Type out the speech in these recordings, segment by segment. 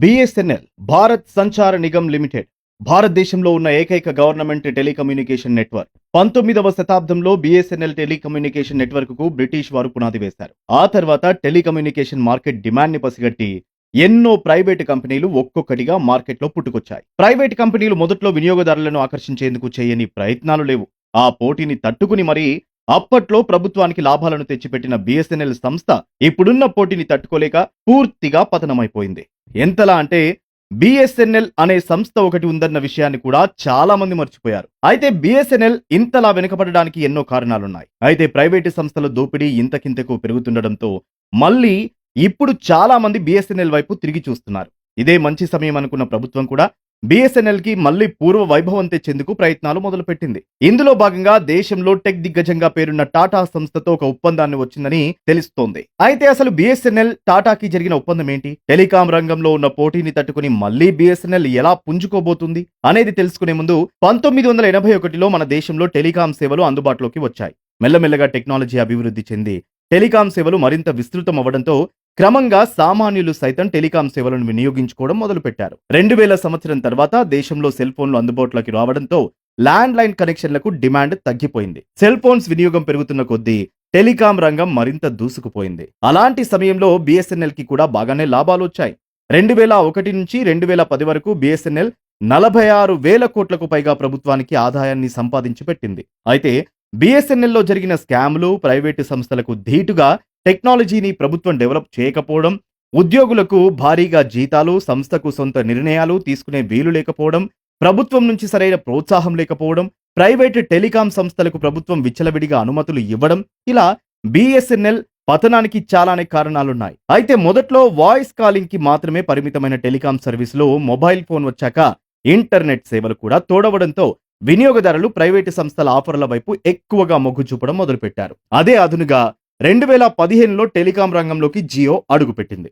BSNL Bharat సంచార Nigam limited భారతదేశంలో ఉన్న ఏకైక గవర్నమెంట్ టెలికమ్యూనికేషన్ నెట్వర్క్. 19వ శతాబ్దంలో బిఎస్ఎన్ఎల్ టెలికమ్యూనికేషన్ నెట్వర్క్ కు బ్రిటిష్ వారు పునాది వేశారు. ఆ తర్వాత టెలికమ్యూనికేషన్ మార్కెట్ డిమాండ్ ని పసిగట్టి ఎన్నో ప్రైవేటు కంపెనీలు ఒక్కొక్కటిగా మార్కెట్లో పుట్టుకొచ్చాయి. ప్రైవేటు కంపెనీలు మొదట్లో వినియోగదారులను ఆకర్షించేందుకు చేయని ప్రయత్నాలు లేవు. ఆ పోటీని తట్టుకుని మరీ అప్పట్లో ప్రభుత్వానికి లాభాలను తెచ్చిపెట్టిన బిఎస్ఎన్ఎల్ సంస్థ ఇప్పుడున్న పోటీని తట్టుకోలేక పూర్తిగా పతనమైపోయింది. ఎంతలా అంటే బిఎస్ఎన్ఎల్ అనే సంస్థ ఒకటి ఉందన్న విషయాన్ని కూడా చాలా మంది మర్చిపోయారు. అయితే బిఎస్ఎన్ఎల్ ఇంతలా వెనుకబడడానికి ఎన్నో కారణాలున్నాయి. అయితే ప్రైవేటు సంస్థల దోపిడీ ఇంతకింతకు పెరుగుతుండడంతో మళ్ళీ ఇప్పుడు చాలా మంది బిఎస్ఎన్ఎల్ వైపు తిరిగి చూస్తున్నారు. ఇదే మంచి సమయం అనుకున్న ప్రభుత్వం కూడా బిఎస్ఎన్ఎల్ కి మళ్ళీ పూర్వ వైభవం తెచ్చేందుకు ప్రయత్నాలు మొదలుపెట్టింది. ఇందులో భాగంగా దేశంలో టెక్ దిగ్గజంగా పేరున్న టాటా సంస్థతో ఒక ఒప్పందాన్ని వచ్చిందని తెలుస్తోంది. అయితే అసలు బిఎస్ఎన్ఎల్ టాటాకి జరిగిన ఒప్పందం ఏంటి? టెలికాం రంగంలో ఉన్న పోటీని తట్టుకుని మళ్ళీ బిఎస్ఎన్ఎల్ ఎలా పుంజుకోబోతుంది అనేది తెలుసుకునే ముందు 1981లో మన దేశంలో టెలికాం సేవలు అందుబాటులోకి వచ్చాయి. మెల్లమెల్లగా టెక్నాలజీ అభివృద్ధి చెంది టెలికాం సేవలు మరింత విస్తృతం అవ్వడంతో క్రమంగా సామాన్యులు సైతం టెలికాం సేవలను వినియోగించుకోవడం మొదలుపెట్టారు. 2000 సంవత్సరం తర్వాత దేశంలో సెల్ ఫోన్లు అందుబాటులోకి రావడంతో ల్యాండ్ లైన్ కనెక్షన్లకు డిమాండ్ తగ్గిపోయింది. సెల్ ఫోన్స్ వినియోగం పెరుగుతున్న కొద్దీ టెలికాం రంగం మరింత దూసుకుపోయింది. అలాంటి సమయంలో బిఎస్ఎన్ఎల్ కి కూడా బాగానే లాభాలు వచ్చాయి. 2001 నుంచి 2010 వరకు బిఎస్ఎన్ఎల్ 46,000 కోట్లకు పైగా ప్రభుత్వానికి ఆదాయాన్ని సంపాదించి పెట్టింది. అయితే బిఎస్ఎన్ఎల్ లో జరిగిన స్కామ్లు, ప్రైవేటు సంస్థలకు ధీటుగా టెక్నాలజీని ప్రభుత్వం డెవలప్ చేయకపోవడం, ఉద్యోగులకు భారీగా జీతాలు, సంస్థకు సొంత నిర్ణయాలు తీసుకునే వీలు లేకపోవడం, ప్రభుత్వం నుంచి సరైన ప్రోత్సాహం లేకపోవడం, ప్రైవేటు టెలికాం సంస్థలకు ప్రభుత్వం విచ్చలవిడిగా అనుమతులు ఇవ్వడం, ఇలా బిఎస్ఎన్ఎల్ పతనానికి చాలానే కారణాలున్నాయి. అయితే మొదట్లో వాయిస్ కాలింగ్ కి మాత్రమే పరిమితమైన టెలికాం సర్వీసులో మొబైల్ ఫోన్ వచ్చాక ఇంటర్నెట్ సేవలు కూడా తోడవడంతో వినియోగదారులు ప్రైవేటు సంస్థల ఆఫర్ల వైపు ఎక్కువగా మొగ్గు చూపడం మొదలుపెట్టారు. అదే అదునుగా 2015లో టెలికాం రంగంలోకి జియో అడుగుపెట్టింది.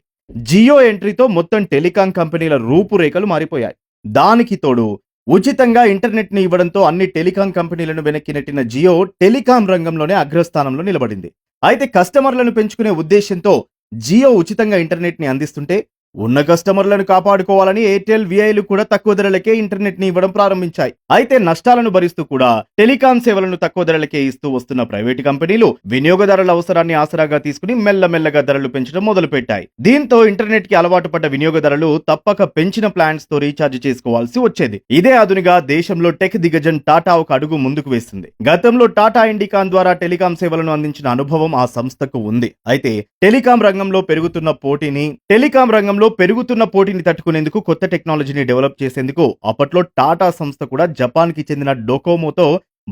జియో ఎంట్రీతో మొత్తం టెలికాం కంపెనీల రూపురేఖలు మారిపోయాయి. దానికి తోడు ఉచితంగా ఇంటర్నెట్ ని ఇవ్వడంతో అన్ని టెలికాం కంపెనీలను వెనక్కి నెట్టిన జియో టెలికాం రంగంలోనే అగ్రస్థానంలో నిలబడింది. అయితే కస్టమర్లను పెంచుకునే ఉద్దేశంతో జియో ఉచితంగా ఇంటర్నెట్ ని అందిస్తుంటే ఉన్న కస్టమర్లను కాపాడుకోవాలని ఎయిర్టెల్, విఐలు కూడా తక్కువ ధరలకే ఇంటర్నెట్ ని ఇవ్వడం ప్రారంభించాయి. అయితే నష్టాలను భరిస్తూ కూడా టెలికాం సేవలను తక్కువ ధరలకే ఇస్తూ వస్తున్న ప్రైవేటు కంపెనీలు వినియోగదారుల అవసరాన్ని ఆసరాగా తీసుకుని మెల్లమెల్లగా ధరలు పెంచడం మొదలుపెట్టాయి. దీంతో ఇంటర్నెట్ కి అలవాటు పడ్డ వినియోగదారులు తప్పక పెంచిన ప్లాన్స్ తో రీఛార్జ్ చేసుకోవాల్సి వచ్చేది. ఇదే అదునుగా దేశంలో టెక్ దిగ్గజం టాటా ఒక అడుగు ముందుకు వేస్తుంది. గతంలో టాటా ఇండికాన్ ద్వారా టెలికాం సేవలను అందించిన అనుభవం ఆ సంస్థకు ఉంది. అయితే టెలికాం రంగంలో పెరుగుతున్న పోటీని తట్టుకునేందుకు కొత్త టెక్నాలజీని డెవలప్ చేసేందుకు అప్పట్లో టాటా సంస్థ కూడా జపాన్ కి చెందిన డొకోమోతో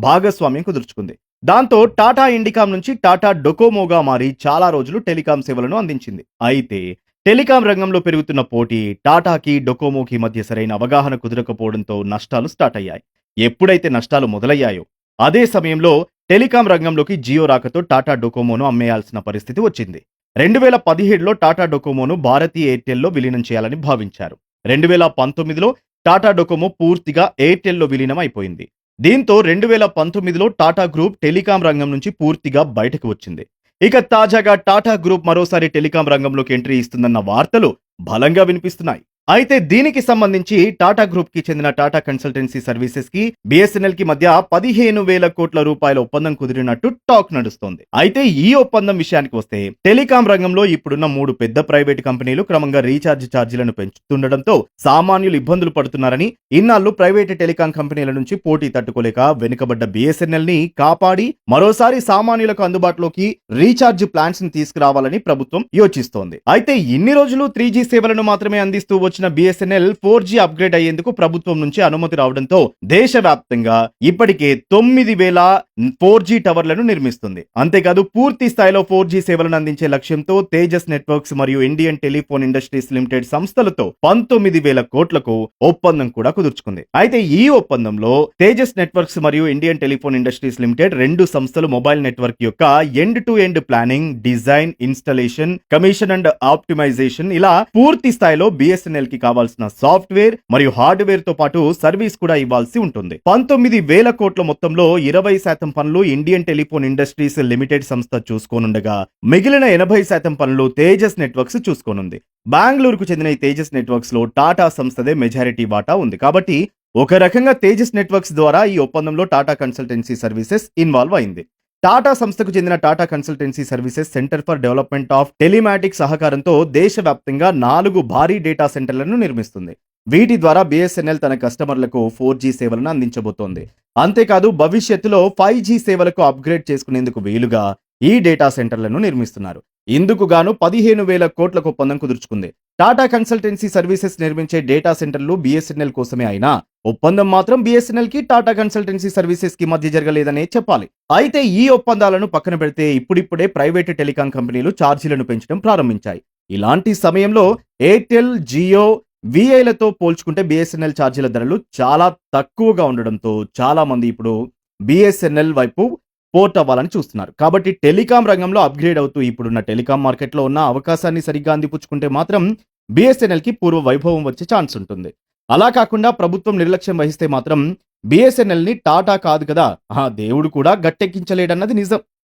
భాగస్వామ్యం కుదుర్చుకుంది. దాంతో టాటా ఇండికాం నుంచి టాటా డొకోమోగా మారి చాలా రోజులు టెలికాం సేవలను అందించింది. అయితే టెలికాం రంగంలో పెరుగుతున్న పోటీ టాటాకి, డొకోమోకి మధ్య సరైన అవగాహన కుదరకపోవడంతో నష్టాలు స్టార్ట్ అయ్యాయి. ఎప్పుడైతే నష్టాలు మొదలయ్యాయో అదే సమయంలో టెలికాం రంగంలోకి జియో రాకతో టాటా డొకోమోను అమ్మేయాల్సిన పరిస్థితి వచ్చింది. 2017లో టాటా డొకోమోను భారతీయ ఎయిర్టెల్లో విలీనం చేయాలని భావించారు. 2019లో టాటా డొకోమో పూర్తిగా ఎయిర్టెల్లో విలీనం అయిపోయింది. దీంతో 2019లో టాటా గ్రూప్ టెలికాం రంగం నుంచి పూర్తిగా బయటకు వచ్చింది. ఇక తాజాగా టాటా గ్రూప్ మరోసారి టెలికాం రంగంలోకి ఎంట్రీ ఇస్తుందన్న వార్తలు బలంగా వినిపిస్తున్నాయి. అయితే దీనికి సంబంధించి టాటా గ్రూప్ కి చెందిన టాటా కన్సల్టెన్సీ సర్వీసెస్ కి బిఎస్ఎన్ఎల్ కి మధ్య 15,000 కోట్ల రూపాయల ఒప్పందం కుదిరినట్టు టాక్ నడుస్తోంది. అయితే ఈ ఒప్పందం విషయానికి వస్తే టెలికాం రంగంలో ఇప్పుడున్న 3 పెద్ద ప్రైవేట్ కంపెనీలు క్రమంగా రీఛార్జ్ ఛార్జీలను పెంచుతుండటంతో సామాన్యులు ఇబ్బందులు పడుతున్నారని, ఇన్నాళ్లు ప్రైవేట్ టెలికాం కంపెనీల నుంచి పోటీ తట్టుకోలేక వెనుకబడ్డ బిఎస్ఎన్ఎల్ ని కాపాడి మరోసారి సామాన్యులకు అందుబాటులోకి రీఛార్జ్ ప్లాన్స్ ని తీసుకురావాలని ప్రభుత్వం యోచిస్తోంది. అయితే ఇన్ని రోజులు 3G సేవలను మాత్రమే అందిస్తూ వచ్చిన బిఎస్ఎన్ఎల్ 4G అప్గ్రేడ్ అయ్యేందుకు ప్రభుత్వం నుంచి అనుమతి రావడంతో దేశవ్యాప్తంగా ఇప్పటికే 9,000 4G టవర్లను నిర్మిస్తుంది. అంతేకాదు పూర్తి స్థాయిలో 4G సేవలను అందించే లక్ష్యంతో తేజస్ నెట్వర్క్స్ మరియు ఇండియన్ టెలిఫోన్ ఇండస్ట్రీస్ లిమిటెడ్ సంస్థలతో 19,000 కోట్లకు ఒప్పందం కూడా కుదుర్చుకుంది. అయితే ఈ ఒప్పందంలో తేజస్ నెట్వర్క్స్ మరియు ఇండియన్ టెలిఫోన్ ఇండస్ట్రీస్ లిమిటెడ్ 2 సంస్థలు మొబైల్ నెట్వర్క్ యొక్క end to end planning, design, installation, commission and optimisation ఇలా పూర్తి స్థాయిలో బిఎస్ఎన్ఎల్ BSNL కి కావాల్సిన సాఫ్ట్వేర్ మరియు హార్డ్వేర్ తో పాటు సర్వీస్ కూడా ఇవ్వాల్సి ఉంటుంది. 19,000 కోట్ల మొత్తంలో 20% పనులు ఇండియన్ టెలిఫోన్ ఇండస్ట్రీస్ లిమిటెడ్ సంస్థ చూసుకోనుండగా మిగిలిన 80% పనులు తేజస్ నెట్వర్క్స్ చూసుకోనుంది. బెంగళూరుకు చెందిన ఈ తేజస్ నెట్వర్క్స్ లో టాటా సంస్థదే మెజారిటీ వాటా ఉంది. కాబట్టి ఒక రకంగా తేజస్ నెట్వర్క్స్ ద్వారా ఈ ఒప్పందంలో టాటా కన్సల్టెన్సీ సర్వీసెస్ ఇన్వాల్వ్ అయింది. టాటా సంస్థకు చెందిన Tata consultancy services centre for development of telematics సహకారంతో దేశవ్యాప్తంగా 4 భారీ డేటా సెంటర్లను నిర్మిస్తుంది. వీటి ద్వారా BSNL తన కస్టమర్లకు 4G సేవలను అందించబోతోంది. అంతేకాదు భవిష్యత్తులో 5G సేవలకు అప్గ్రేడ్ చేసుకునేందుకు వీలుగా ఈ డేటా సెంటర్లను నిర్మిస్తున్నారు. ఇందుకు గాను 15,000 కోట్లకు ఒప్పందం కుదుర్చుకుంది. టాటా కన్సల్టెన్సీ సర్వీసెస్ నిర్మించే డేటా సెంటర్లు BSNL కోసమే అయినా ఒప్పందం మాత్రం BSNL కి టాటా కన్సల్టెన్సీ సర్వీసెస్ కి మధ్య జరగలేదనే చెప్పాలి. అయితే ఈ ఒప్పందాలను పక్కన పెడితే ఇప్పుడిప్పుడే ప్రైవేటు టెలికాం కంపెనీలు ఛార్జీలను పెంచడం ప్రారంభించాయి. ఇలాంటి సమయంలో ఎయిర్టెల్, జియో, VIలతో పోల్చుకుంటే BSNL ఛార్జీల ధరలు చాలా తక్కువగా ఉండడంతో చాలా మంది ఇప్పుడు BSNL వైపు పోర్ట్ అవ్వాలని చూస్తున్నారు. కాబట్టి టెలికాం రంగంలో అప్గ్రేడ్ అవుతూ ఇప్పుడున్న టెలికాం మార్కెట్లో ఉన్న అవకాశాన్ని సరిగ్గా అందిపుచ్చుకుంటే మాత్రం BSNL కి పూర్వ వైభవం వచ్చే ఛాన్స్ ఉంటుంది. అలా కాకుండా ప్రభుత్వం నిర్లక్ష్యం వహిస్తే మాత్రం BSNL ని టాటా కాదు కదా, ఆ దేవుడు కూడా గట్టెక్కించలేడన్నది నిజం.